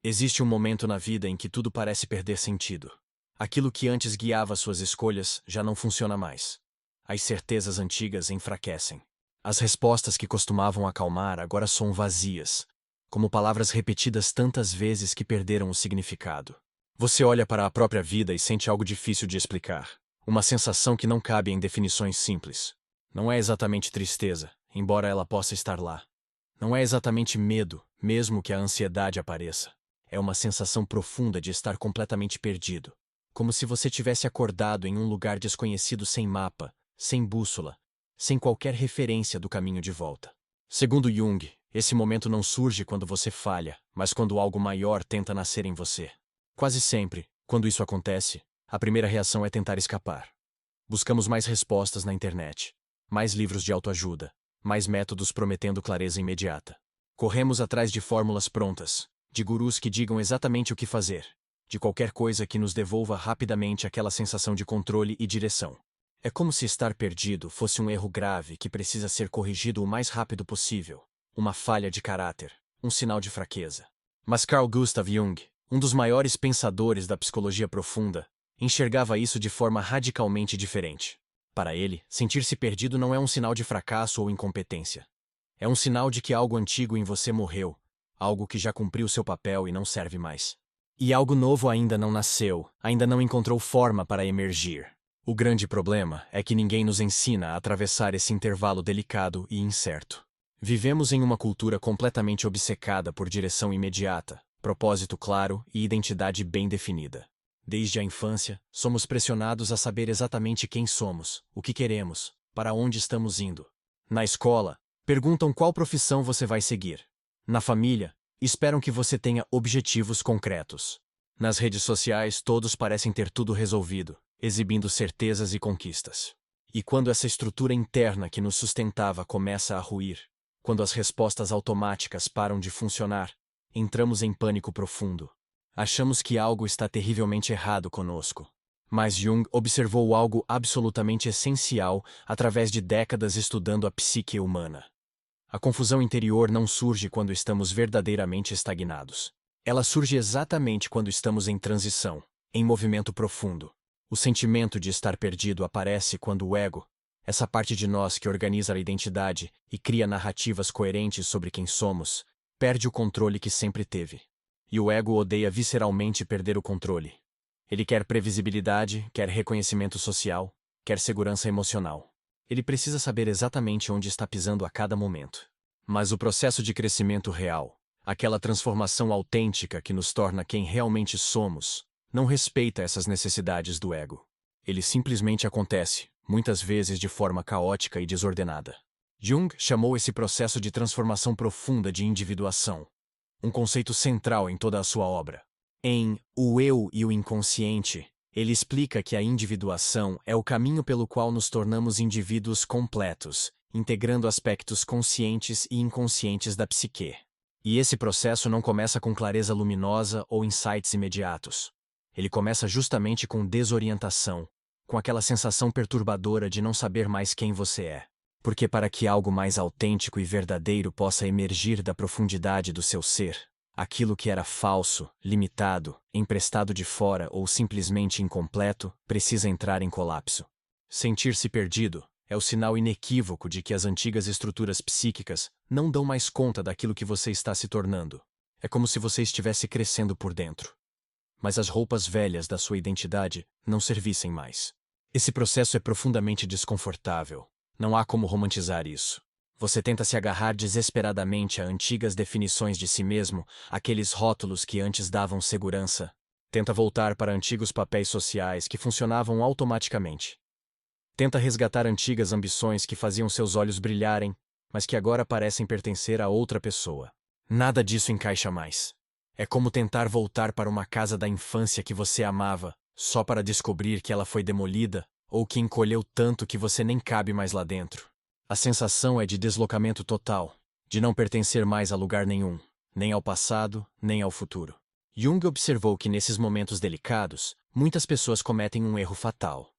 Existe um momento na vida em que tudo parece perder sentido. Aquilo que antes guiava suas escolhas já não funciona mais. As certezas antigas enfraquecem. As respostas que costumavam acalmar agora soam vazias, como palavras repetidas tantas vezes que perderam o significado. Você olha para a própria vida e sente algo difícil de explicar. Uma sensação que não cabe em definições simples. Não é exatamente tristeza, embora ela possa estar lá. Não é exatamente medo, mesmo que a ansiedade apareça. É uma sensação profunda de estar completamente perdido. Como se você tivesse acordado em um lugar desconhecido sem mapa, sem bússola, sem qualquer referência do caminho de volta. Segundo Jung, esse momento não surge quando você falha, mas quando algo maior tenta nascer em você. Quase sempre, quando isso acontece, a primeira reação é tentar escapar. Buscamos mais respostas na internet, mais livros de autoajuda, mais métodos prometendo clareza imediata. Corremos atrás de fórmulas prontas, de gurus que digam exatamente o que fazer, de qualquer coisa que nos devolva rapidamente aquela sensação de controle e direção. É como se estar perdido fosse um erro grave que precisa ser corrigido o mais rápido possível, uma falha de caráter, um sinal de fraqueza. Mas Carl Gustav Jung, um dos maiores pensadores da psicologia profunda, enxergava isso de forma radicalmente diferente. Para ele, sentir-se perdido não é um sinal de fracasso ou incompetência. É um sinal de que algo antigo em você morreu, algo que já cumpriu seu papel e não serve mais. E algo novo ainda não nasceu, ainda não encontrou forma para emergir. O grande problema é que ninguém nos ensina a atravessar esse intervalo delicado e incerto. Vivemos em uma cultura completamente obcecada por direção imediata, propósito claro e identidade bem definida. Desde a infância, somos pressionados a saber exatamente quem somos, o que queremos, para onde estamos indo. Na escola, perguntam qual profissão você vai seguir. Na família, esperam que você tenha objetivos concretos. Nas redes sociais, todos parecem ter tudo resolvido, exibindo certezas e conquistas. E quando essa estrutura interna que nos sustentava começa a ruir, quando as respostas automáticas param de funcionar, entramos em pânico profundo. Achamos que algo está terrivelmente errado conosco. Mas Jung observou algo absolutamente essencial através de décadas estudando a psique humana. A confusão interior não surge quando estamos verdadeiramente estagnados. Ela surge exatamente quando estamos em transição, em movimento profundo. O sentimento de estar perdido aparece quando o ego, essa parte de nós que organiza a identidade e cria narrativas coerentes sobre quem somos, perde o controle que sempre teve. E o ego odeia visceralmente perder o controle. Ele quer previsibilidade, quer reconhecimento social, quer segurança emocional. Ele precisa saber exatamente onde está pisando a cada momento. Mas o processo de crescimento real, aquela transformação autêntica que nos torna quem realmente somos, não respeita essas necessidades do ego. Ele simplesmente acontece, muitas vezes de forma caótica e desordenada. Jung chamou esse processo de transformação profunda de individuação, um conceito central em toda a sua obra. Em O Eu e o Inconsciente, ele explica que a individuação é o caminho pelo qual nos tornamos indivíduos completos, integrando aspectos conscientes e inconscientes da psique. E esse processo não começa com clareza luminosa ou insights imediatos. Ele começa justamente com desorientação, com aquela sensação perturbadora de não saber mais quem você é. Porque para que algo mais autêntico e verdadeiro possa emergir da profundidade do seu ser, aquilo que era falso, limitado, emprestado de fora ou simplesmente incompleto, precisa entrar em colapso. Sentir-se perdido é o sinal inequívoco de que as antigas estruturas psíquicas não dão mais conta daquilo que você está se tornando. É como se você estivesse crescendo por dentro. Mas as roupas velhas da sua identidade não servissem mais. Esse processo é profundamente desconfortável. Não há como romantizar isso. Você tenta se agarrar desesperadamente a antigas definições de si mesmo, aqueles rótulos que antes davam segurança. Tenta voltar para antigos papéis sociais que funcionavam automaticamente. Tenta resgatar antigas ambições que faziam seus olhos brilharem, mas que agora parecem pertencer a outra pessoa. Nada disso encaixa mais. É como tentar voltar para uma casa da infância que você amava, só para descobrir que ela foi demolida, ou que encolheu tanto que você nem cabe mais lá dentro. A sensação é de deslocamento total, de não pertencer mais a lugar nenhum, nem ao passado, nem ao futuro. Jung observou que nesses momentos delicados, muitas pessoas cometem um erro fatal.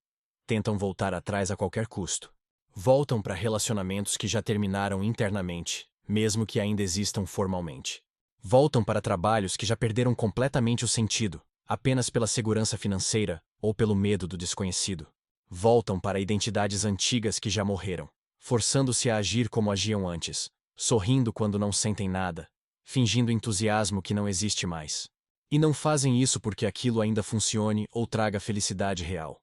Tentam voltar atrás a qualquer custo. Voltam para relacionamentos que já terminaram internamente, mesmo que ainda existam formalmente. Voltam para trabalhos que já perderam completamente o sentido, apenas pela segurança financeira ou pelo medo do desconhecido. Voltam para identidades antigas que já morreram, forçando-se a agir como agiam antes, sorrindo quando não sentem nada, fingindo entusiasmo que não existe mais. E não fazem isso porque aquilo ainda funcione ou traga felicidade real.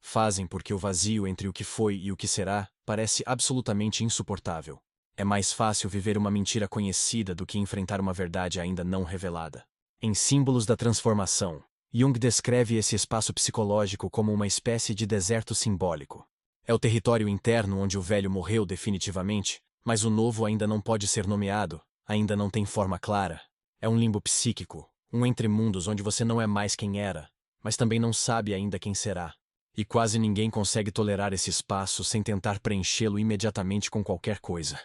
Fazem porque o vazio entre o que foi e o que será parece absolutamente insuportável. É mais fácil viver uma mentira conhecida do que enfrentar uma verdade ainda não revelada. Em Símbolos da Transformação, Jung descreve esse espaço psicológico como uma espécie de deserto simbólico. É o território interno onde o velho morreu definitivamente, mas o novo ainda não pode ser nomeado, ainda não tem forma clara. É um limbo psíquico, um entremundos onde você não é mais quem era, mas também não sabe ainda quem será. E quase ninguém consegue tolerar esse espaço sem tentar preenchê-lo imediatamente com qualquer coisa.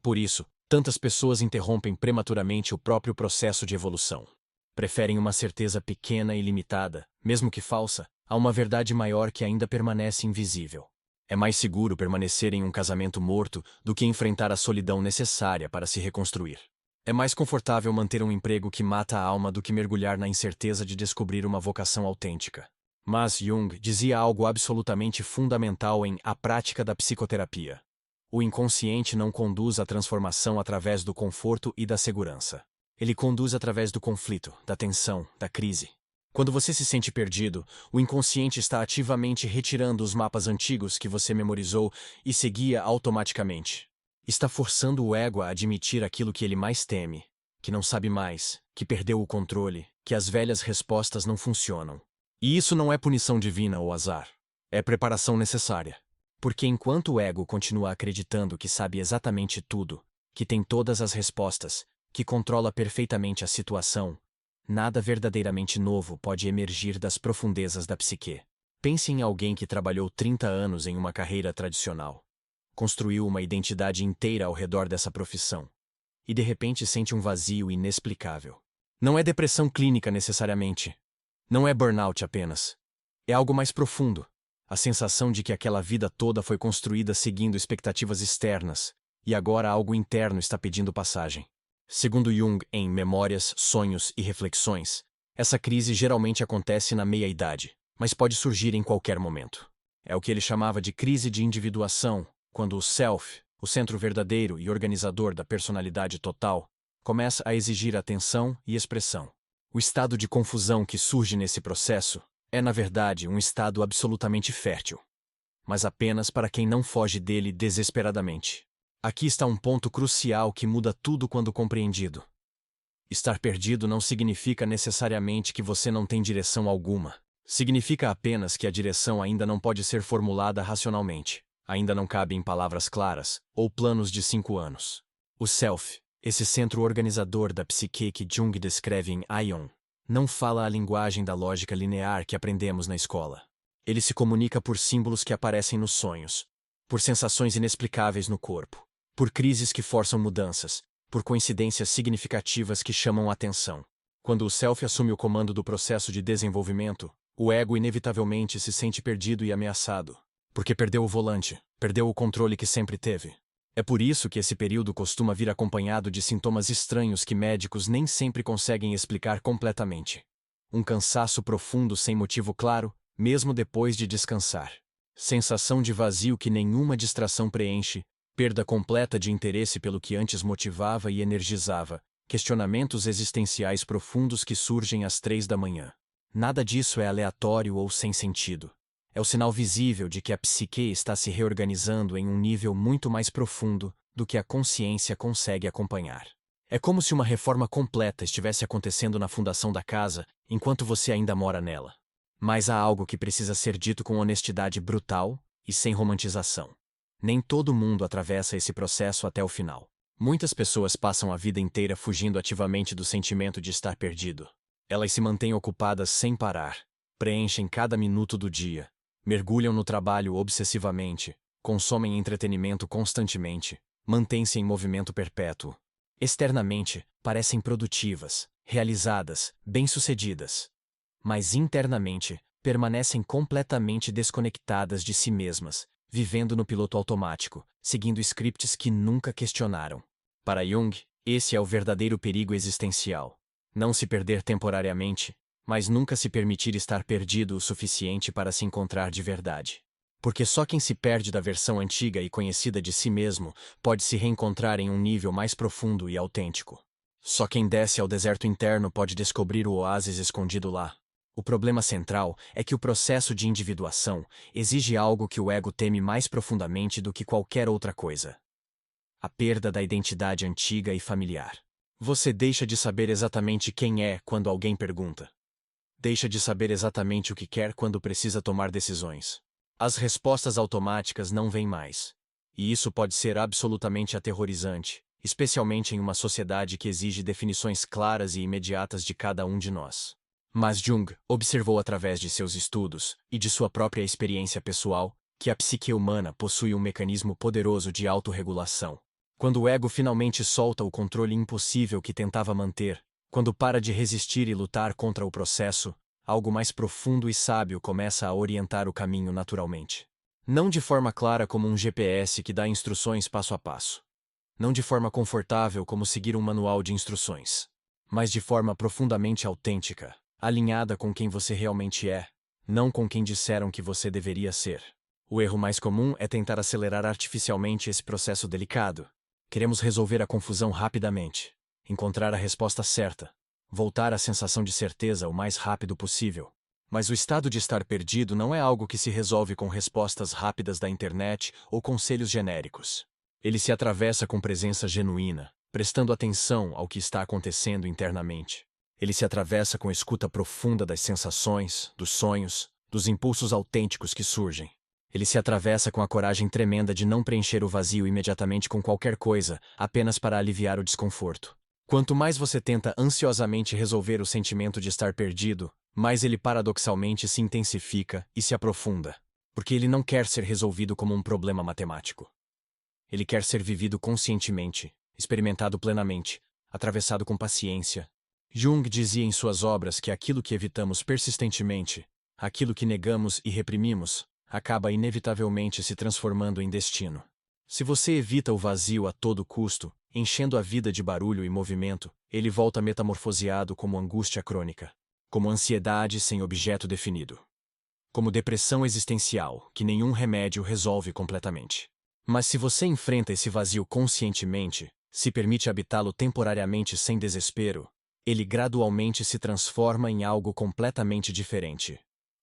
Por isso, tantas pessoas interrompem prematuramente o próprio processo de evolução. Preferem uma certeza pequena e limitada, mesmo que falsa, a uma verdade maior que ainda permanece invisível. É mais seguro permanecer em um casamento morto do que enfrentar a solidão necessária para se reconstruir. É mais confortável manter um emprego que mata a alma do que mergulhar na incerteza de descobrir uma vocação autêntica. Mas Jung dizia algo absolutamente fundamental em A Prática da Psicoterapia. O inconsciente não conduz à transformação através do conforto e da segurança. Ele conduz através do conflito, da tensão, da crise. Quando você se sente perdido, o inconsciente está ativamente retirando os mapas antigos que você memorizou e seguia automaticamente. Está forçando o ego a admitir aquilo que ele mais teme, que não sabe mais, que perdeu o controle, que as velhas respostas não funcionam. E isso não é punição divina ou azar. É preparação necessária. Porque enquanto o ego continua acreditando que sabe exatamente tudo, que tem todas as respostas, que controla perfeitamente a situação, nada verdadeiramente novo pode emergir das profundezas da psique. Pense em alguém que trabalhou 30 anos em uma carreira tradicional. Construiu uma identidade inteira ao redor dessa profissão. E de repente sente um vazio inexplicável. Não é depressão clínica necessariamente. Não é burnout apenas. É algo mais profundo. A sensação de que aquela vida toda foi construída seguindo expectativas externas, e agora algo interno está pedindo passagem. Segundo Jung, em Memórias, Sonhos e Reflexões, essa crise geralmente acontece na meia-idade, mas pode surgir em qualquer momento. É o que ele chamava de crise de individuação, quando o self, o centro verdadeiro e organizador da personalidade total, começa a exigir atenção e expressão. O estado de confusão que surge nesse processo é, na verdade, um estado absolutamente fértil, mas apenas para quem não foge dele desesperadamente. Aqui está um ponto crucial que muda tudo quando compreendido. Estar perdido não significa necessariamente que você não tem direção alguma. Significa apenas que a direção ainda não pode ser formulada racionalmente, ainda não cabe em palavras claras ou planos de 5 anos. O self, esse centro organizador da psique que Jung descreve em Aion, não fala a linguagem da lógica linear que aprendemos na escola. Ele se comunica por símbolos que aparecem nos sonhos, por sensações inexplicáveis no corpo, por crises que forçam mudanças, por coincidências significativas que chamam a atenção. Quando o self assume o comando do processo de desenvolvimento, o ego inevitavelmente se sente perdido e ameaçado, porque perdeu o volante, perdeu o controle que sempre teve. É por isso que esse período costuma vir acompanhado de sintomas estranhos que médicos nem sempre conseguem explicar completamente. Um cansaço profundo sem motivo claro, mesmo depois de descansar. Sensação de vazio que nenhuma distração preenche, perda completa de interesse pelo que antes motivava e energizava, questionamentos existenciais profundos que surgem às 3 da manhã. Nada disso é aleatório ou sem sentido. É o sinal visível de que a psique está se reorganizando em um nível muito mais profundo do que a consciência consegue acompanhar. É como se uma reforma completa estivesse acontecendo na fundação da casa, enquanto você ainda mora nela. Mas há algo que precisa ser dito com honestidade brutal e sem romantização. Nem todo mundo atravessa esse processo até o final. Muitas pessoas passam a vida inteira fugindo ativamente do sentimento de estar perdido. Elas se mantêm ocupadas sem parar, preenchem cada minuto do dia, mergulham no trabalho obsessivamente, consomem entretenimento constantemente, mantêm-se em movimento perpétuo. Externamente, parecem produtivas, realizadas, bem-sucedidas. Mas internamente, permanecem completamente desconectadas de si mesmas, vivendo no piloto automático, seguindo scripts que nunca questionaram. Para Jung, Esse é o verdadeiro perigo existencial. Não se perder temporariamente, mas nunca se permitir estar perdido o suficiente para se encontrar de verdade. Porque só quem se perde da versão antiga e conhecida de si mesmo pode se reencontrar em um nível mais profundo e autêntico. Só quem desce ao deserto interno pode descobrir o oásis escondido lá. O problema central é que o processo de individuação exige algo que o ego teme mais profundamente do que qualquer outra coisa: a perda da identidade antiga e familiar. Você deixa de saber exatamente quem é quando alguém pergunta. Deixa de saber exatamente o que quer quando precisa tomar decisões. As respostas automáticas não vêm mais. E isso pode ser absolutamente aterrorizante, especialmente em uma sociedade que exige definições claras e imediatas de cada um de nós. Mas Jung observou através de seus estudos e de sua própria experiência pessoal que a psique humana possui um mecanismo poderoso de autorregulação. Quando o ego finalmente solta o controle impossível que tentava manter, quando para de resistir e lutar contra o processo, algo mais profundo e sábio começa a orientar o caminho naturalmente. Não de forma clara como um GPS que dá instruções passo a passo. Não de forma confortável como seguir um manual de instruções. Mas de forma profundamente autêntica, alinhada com quem você realmente é, não com quem disseram que você deveria ser. O erro mais comum é tentar acelerar artificialmente esse processo delicado. Queremos resolver a confusão rapidamente, encontrar a resposta certa, voltar à sensação de certeza o mais rápido possível. Mas o estado de estar perdido não é algo que se resolve com respostas rápidas da internet ou conselhos genéricos. Ele se atravessa com presença genuína, prestando atenção ao que está acontecendo internamente. Ele se atravessa com escuta profunda das sensações, dos sonhos, dos impulsos autênticos que surgem. Ele se atravessa com a coragem tremenda de não preencher o vazio imediatamente com qualquer coisa, apenas para aliviar o desconforto. Quanto mais você tenta ansiosamente resolver o sentimento de estar perdido, mais ele paradoxalmente se intensifica e se aprofunda. Porque ele não quer ser resolvido como um problema matemático. Ele quer ser vivido conscientemente, experimentado plenamente, atravessado com paciência. Jung dizia em suas obras que aquilo que evitamos persistentemente, aquilo que negamos e reprimimos, acaba inevitavelmente se transformando em destino. Se você evita o vazio a todo custo, enchendo a vida de barulho e movimento, ele volta metamorfoseado como angústia crônica, como ansiedade sem objeto definido, como depressão existencial que nenhum remédio resolve completamente. Mas se você enfrenta esse vazio conscientemente, se permite habitá-lo temporariamente sem desespero, ele gradualmente se transforma em algo completamente diferente.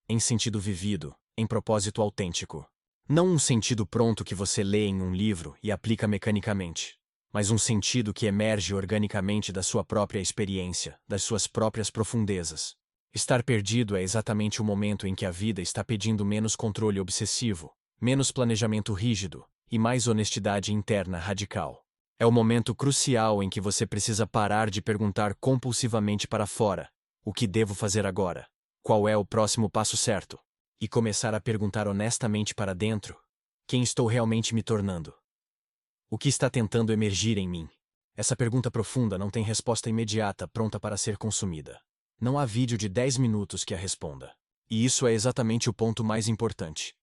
Em sentido vivido, em propósito autêntico. Não um sentido pronto que você lê em um livro e aplica mecanicamente, mas um sentido que emerge organicamente da sua própria experiência, das suas próprias profundezas. Estar perdido é exatamente o momento em que a vida está pedindo menos controle obsessivo, menos planejamento rígido e mais honestidade interna radical. É o momento crucial em que você precisa parar de perguntar compulsivamente para fora: o que devo fazer agora? Qual é o próximo passo certo? E começar a perguntar honestamente para dentro: quem estou realmente me tornando? O que está tentando emergir em mim? Essa pergunta profunda não tem resposta imediata pronta para ser consumida. Não há vídeo de 10 minutos que a responda. E isso é exatamente o ponto mais importante.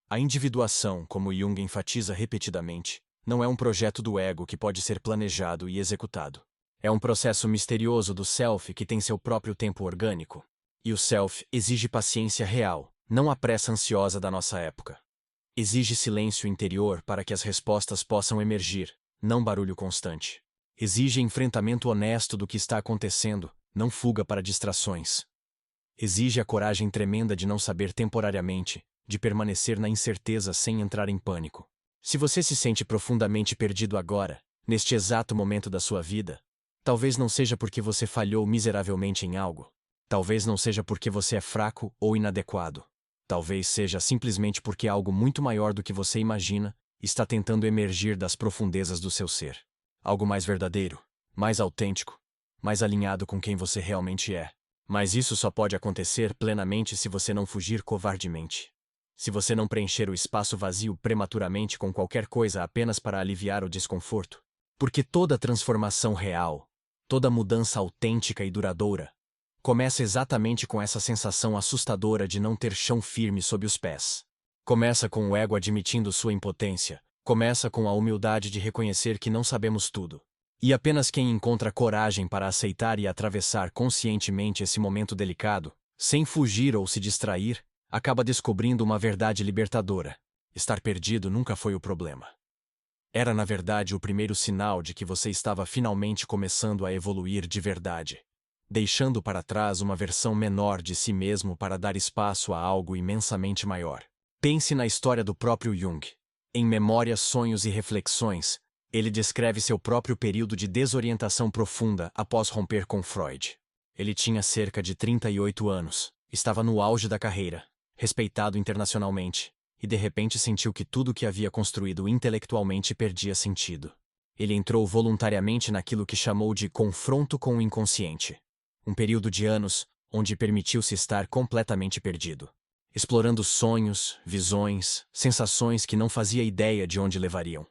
A individuação, como Jung enfatiza repetidamente, não é um projeto do ego que pode ser planejado e executado. É um processo misterioso do self que tem seu próprio tempo orgânico. E o self exige paciência real, não a pressa ansiosa da nossa época. Exige silêncio interior para que as respostas possam emergir, não barulho constante. Exige enfrentamento honesto do que está acontecendo, não fuga para distrações. Exige a coragem tremenda de não saber temporariamente, de permanecer na incerteza sem entrar em pânico. Se você se sente profundamente perdido agora, neste exato momento da sua vida, talvez não seja porque você falhou miseravelmente em algo. Talvez não seja porque você é fraco ou inadequado. Talvez seja simplesmente porque algo muito maior do que você imagina está tentando emergir das profundezas do seu ser. Algo mais verdadeiro, mais autêntico, mais alinhado com quem você realmente é. Mas isso só pode acontecer plenamente se você não fugir covardemente. Se você não preencher o espaço vazio prematuramente com qualquer coisa apenas para aliviar o desconforto. Porque toda transformação real, toda mudança autêntica e duradoura, começa exatamente com essa sensação assustadora de não ter chão firme sob os pés. Começa com o ego admitindo sua impotência. Começa com a humildade de reconhecer que não sabemos tudo. E apenas quem encontra coragem para aceitar e atravessar conscientemente esse momento delicado, sem fugir ou se distrair, acaba descobrindo uma verdade libertadora. Estar perdido nunca foi o problema. Era, na verdade, o primeiro sinal de que você estava finalmente começando a evoluir de verdade, deixando para trás uma versão menor de si mesmo para dar espaço a algo imensamente maior. Pense na história do próprio Jung. Em Memórias, Sonhos e Reflexões, ele descreve seu próprio período de desorientação profunda após romper com Freud. Ele tinha cerca de 38 anos, estava no auge da carreira, respeitado internacionalmente, e de repente sentiu que tudo o que havia construído intelectualmente perdia sentido. Ele entrou voluntariamente naquilo que chamou de confronto com o inconsciente. Um período de anos onde permitiu-se estar completamente perdido, explorando sonhos, visões, sensações que não fazia ideia de onde levariam.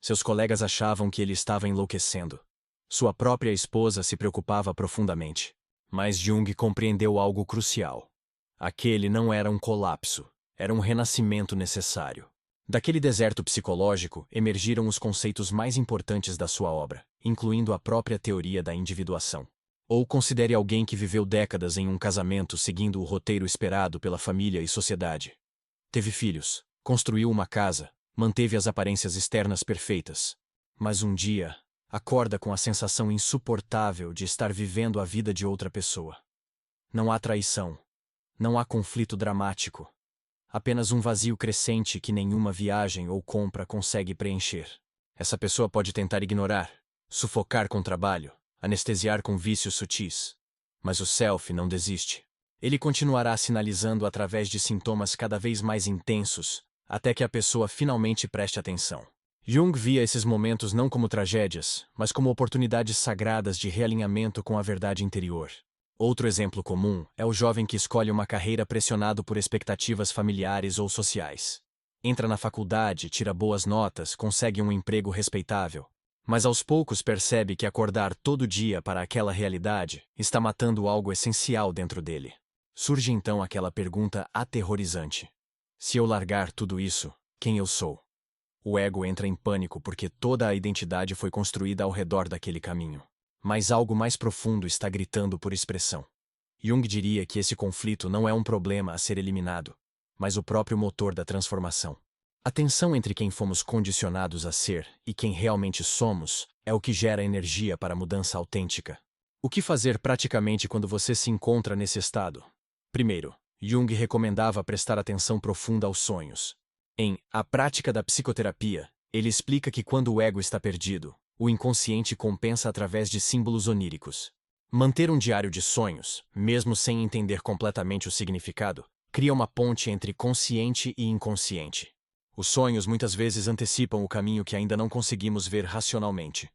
Seus colegas achavam que ele estava enlouquecendo. Sua própria esposa se preocupava profundamente. Mas Jung compreendeu algo crucial. Aquele não era um colapso, era um renascimento necessário. Daquele deserto psicológico emergiram os conceitos mais importantes da sua obra, incluindo a própria teoria da individuação. Ou considere alguém que viveu décadas em um casamento seguindo o roteiro esperado pela família e sociedade. Teve filhos, construiu uma casa, manteve as aparências externas perfeitas. Mas um dia, acorda com a sensação insuportável de estar vivendo a vida de outra pessoa. Não há traição. Não há conflito dramático. Apenas um vazio crescente que nenhuma viagem ou compra consegue preencher. Essa pessoa pode tentar ignorar, sufocar com trabalho, anestesiar com vícios sutis. Mas o self não desiste. Ele continuará sinalizando através de sintomas cada vez mais intensos, até que a pessoa finalmente preste atenção. Jung via esses momentos não como tragédias, mas como oportunidades sagradas de realinhamento com a verdade interior. Outro exemplo comum é o jovem que escolhe uma carreira pressionado por expectativas familiares ou sociais. Entra na faculdade, tira boas notas, consegue um emprego respeitável, mas aos poucos percebe que acordar todo dia para aquela realidade está matando algo essencial dentro dele. Surge então aquela pergunta aterrorizante: se eu largar tudo isso, quem eu sou? O ego entra em pânico porque toda a identidade foi construída ao redor daquele caminho. Mas algo mais profundo está gritando por expressão. Jung diria que esse conflito não é um problema a ser eliminado, mas o próprio motor da transformação. A tensão entre quem fomos condicionados a ser e quem realmente somos é o que gera energia para a mudança autêntica. O que fazer praticamente quando você se encontra nesse estado? Primeiro, Jung recomendava prestar atenção profunda aos sonhos. Em A Prática da Psicoterapia, ele explica que quando o ego está perdido, o inconsciente compensa através de símbolos oníricos. Manter um diário de sonhos, mesmo sem entender completamente o significado, cria uma ponte entre consciente e inconsciente. Os sonhos muitas vezes antecipam o caminho que ainda não conseguimos ver racionalmente.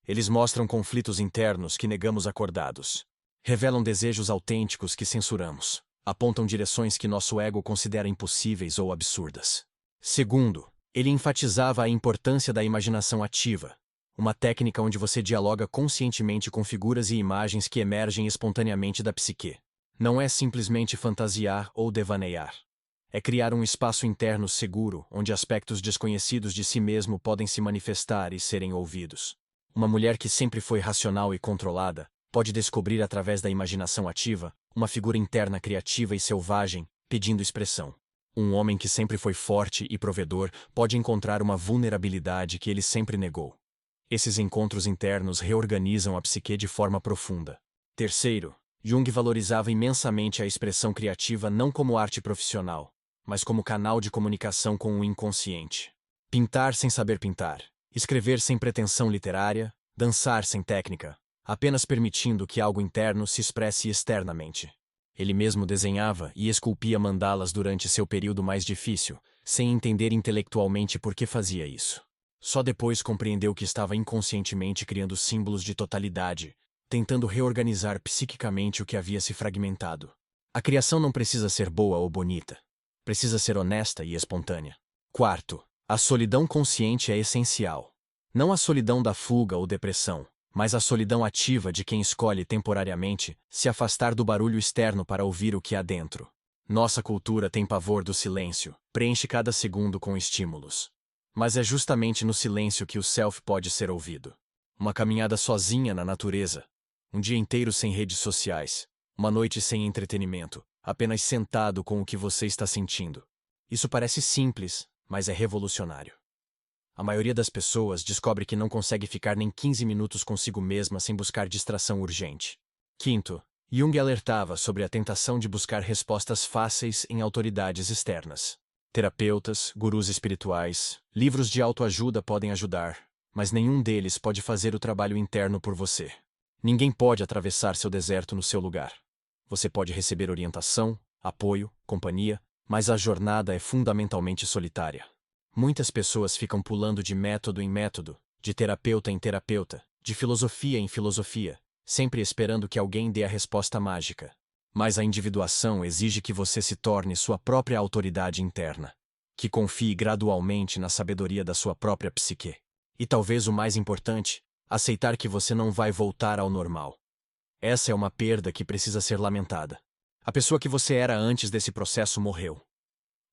Eles mostram conflitos internos que negamos acordados. Revelam desejos autênticos que censuramos. Apontam direções que nosso ego considera impossíveis ou absurdas. Segundo, ele enfatizava a importância da imaginação ativa, uma técnica onde você dialoga conscientemente com figuras e imagens que emergem espontaneamente da psique. Não é simplesmente fantasiar ou devaneiar. É criar um espaço interno seguro onde aspectos desconhecidos de si mesmo podem se manifestar e serem ouvidos. Uma mulher que sempre foi racional e controlada pode descobrir através da imaginação ativa uma figura interna criativa e selvagem, pedindo expressão. Um homem que sempre foi forte e provedor pode encontrar uma vulnerabilidade que ele sempre negou. Esses encontros internos reorganizam a psique de forma profunda. Terceiro, Jung valorizava imensamente a expressão criativa não como arte profissional, mas como canal de comunicação com o inconsciente. Pintar sem saber pintar, escrever sem pretensão literária, dançar sem técnica, apenas permitindo que algo interno se expresse externamente. Ele mesmo desenhava e esculpia mandalas durante seu período mais difícil, sem entender intelectualmente por que fazia isso. Só depois compreendeu que estava inconscientemente criando símbolos de totalidade, tentando reorganizar psiquicamente o que havia se fragmentado. A criação não precisa ser boa ou bonita. Precisa ser honesta e espontânea. Quarto, a solidão consciente é essencial. Não a solidão da fuga ou depressão, mas a solidão ativa de quem escolhe temporariamente se afastar do barulho externo para ouvir o que há dentro. Nossa cultura tem pavor do silêncio, preenche cada segundo com estímulos. Mas é justamente no silêncio que o self pode ser ouvido. Uma caminhada sozinha na natureza. Um dia inteiro sem redes sociais. Uma noite sem entretenimento, apenas sentado com o que você está sentindo. Isso parece simples, mas é revolucionário. A maioria das pessoas descobre que não consegue ficar nem 15 minutos consigo mesma sem buscar distração urgente. Quinto, Jung alertava sobre a tentação de buscar respostas fáceis em autoridades externas. Terapeutas, gurus espirituais, livros de autoajuda podem ajudar, mas nenhum deles pode fazer o trabalho interno por você. Ninguém pode atravessar seu deserto no seu lugar. Você pode receber orientação, apoio, companhia, mas a jornada é fundamentalmente solitária. Muitas pessoas ficam pulando de método em método, de terapeuta em terapeuta, de filosofia em filosofia, sempre esperando que alguém dê a resposta mágica. Mas a individuação exige que você se torne sua própria autoridade interna, que confie gradualmente na sabedoria da sua própria psique. E talvez o mais importante, aceitar que você não vai voltar ao normal. Essa é uma perda que precisa ser lamentada. A pessoa que você era antes desse processo morreu.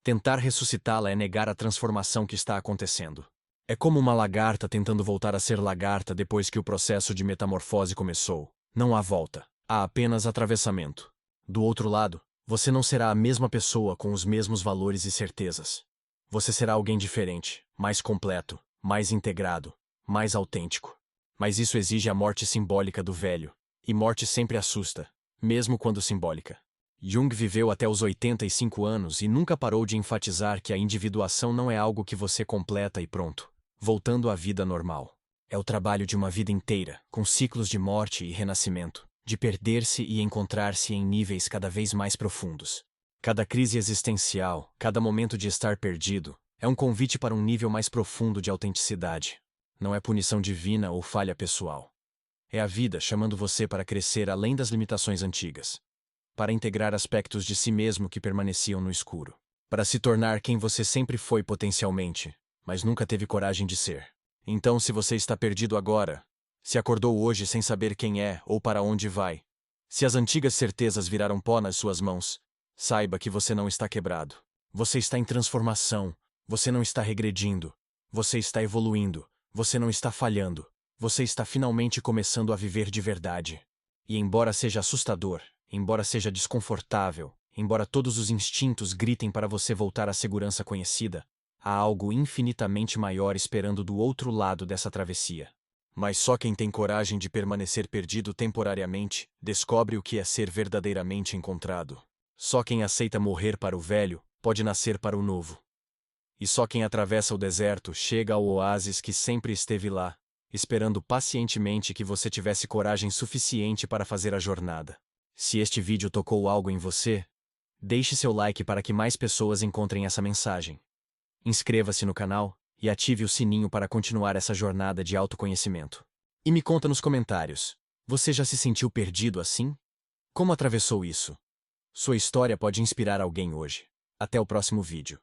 Tentar ressuscitá-la é negar a transformação que está acontecendo. É como uma lagarta tentando voltar a ser lagarta depois que o processo de metamorfose começou. Não há volta, há apenas atravessamento. Do outro lado, você não será a mesma pessoa com os mesmos valores e certezas. Você será alguém diferente, mais completo, mais integrado, mais autêntico. Mas isso exige a morte simbólica do velho. E morte sempre assusta, mesmo quando simbólica. Jung viveu até os 85 anos e nunca parou de enfatizar que a individuação não é algo que você completa e pronto, voltando à vida normal. É o trabalho de uma vida inteira, com ciclos de morte e renascimento, de perder-se e encontrar-se em níveis cada vez mais profundos. Cada crise existencial, cada momento de estar perdido, é um convite para um nível mais profundo de autenticidade. Não é punição divina ou falha pessoal. É a vida chamando você para crescer além das limitações antigas. Para integrar aspectos de si mesmo que permaneciam no escuro. Para se tornar quem você sempre foi potencialmente, mas nunca teve coragem de ser. Então, se você está perdido agora, se acordou hoje sem saber quem é ou para onde vai, se as antigas certezas viraram pó nas suas mãos, saiba que você não está quebrado. Você está em transformação, você não está regredindo, você está evoluindo, você não está falhando. Você está finalmente começando a viver de verdade. E embora seja assustador, embora seja desconfortável, embora todos os instintos gritem para você voltar à segurança conhecida, há algo infinitamente maior esperando do outro lado dessa travessia. Mas só quem tem coragem de permanecer perdido temporariamente, descobre o que é ser verdadeiramente encontrado. Só quem aceita morrer para o velho, pode nascer para o novo. E só quem atravessa o deserto chega ao oásis que sempre esteve lá, esperando pacientemente que você tivesse coragem suficiente para fazer a jornada. Se este vídeo tocou algo em você, deixe seu like para que mais pessoas encontrem essa mensagem. Inscreva-se no canal e ative o sininho para continuar essa jornada de autoconhecimento. E me conta nos comentários, você já se sentiu perdido assim? Como atravessou isso? Sua história pode inspirar alguém hoje. Até o próximo vídeo.